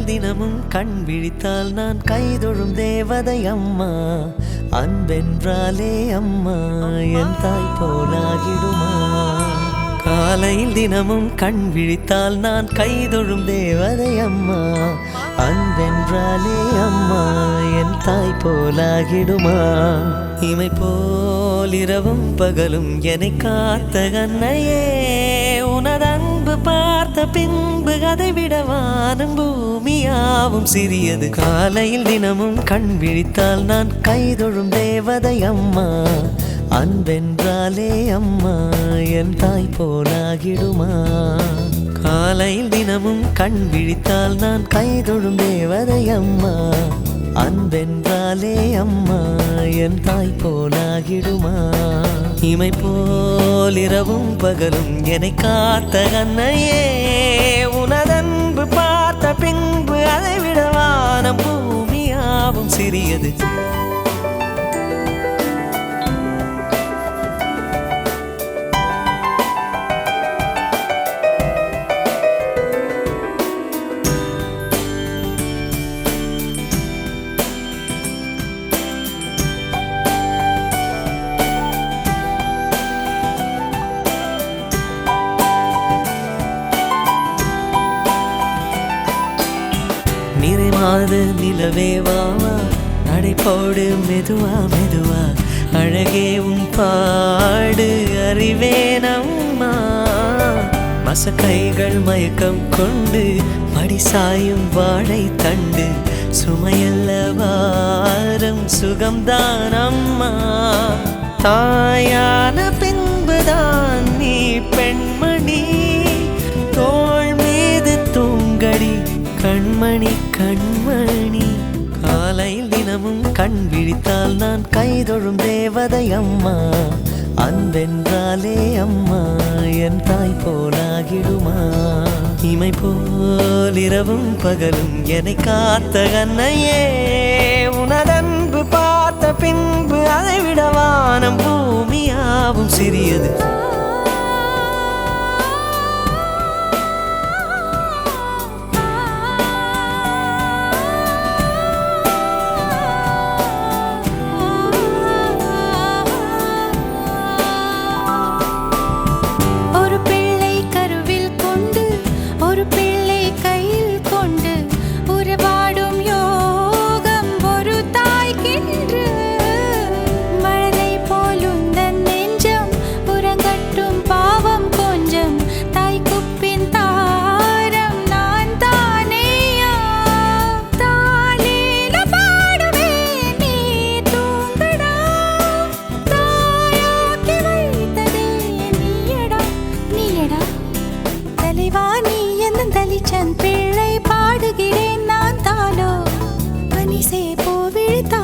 தினமும் கண் விழித்தால் நான் கைதொழும் தேவதை அம்மா. அன்பென்றாலே அம்மா என் தாய் போலாகிடுமா? காலையில் தினமும் கண் விழித்தால் நான் கைதொழும் தேவதை அம்மா. அன்பென்றாலே அம்மா என் தாய் போலாகிடுமா? இமை போல் இரவும் பகலும் என்னை காத்த கண்ணையே, உனது அன்பு பார்த்த பின்பு அதை விட வானம் பூமியாவும் சிறியது. காலையில் தினமும் கண் விழித்தால் நான் கைதொழும் தேவதை அம்மா. அன்பென்றாலே அம்மா என் தாய் போலாகிடுமா? காலையில் தினமும் கண் விழித்தால் நான் கைதொழும் தேவதை அம்மா. அன்பென்றாலே அம்மா என் தாய் போலாகிடுமா? இமை போல் இரவும் பகலும் என்னை காத்த கண்ணையே, உனதன்பு பார்த்த பின்பு அதை விட வானம் பூமியாவும் சிறியது. நிறைமாது நிலவே வாவா, நடைபோடு மெதுவா மெதுவா, அழகே உன் பாடு அறிவேனம்மா. மசக்கைகள் மயக்கம் கொண்டு மடிசாயும் வாழை தண்டு, சுமையல்ல வாரம் சுகம்தான் அம்மா. தாயான பின்புதான் நீ பெண்மணி, தோள் மீது தூங்கடி கண்மணி கண்மணி. காலையில் தினமும் கண் விழித்தால் நான் கைதொழும் தேவதை அம்மா. அன்பென்றாலே அம்மா என் தாய் போலாகிடுமா? இமை போல் இரவும் பகலும் என்னை காத்த கண்ணையே, உனதன்பு பார்த்த பின்பு அதை விட வானம் பூமியாவும் சிறியது. பிள்ளை பாடுகிறேன் நான் தானோ, பனிசே போவிழ்த்தா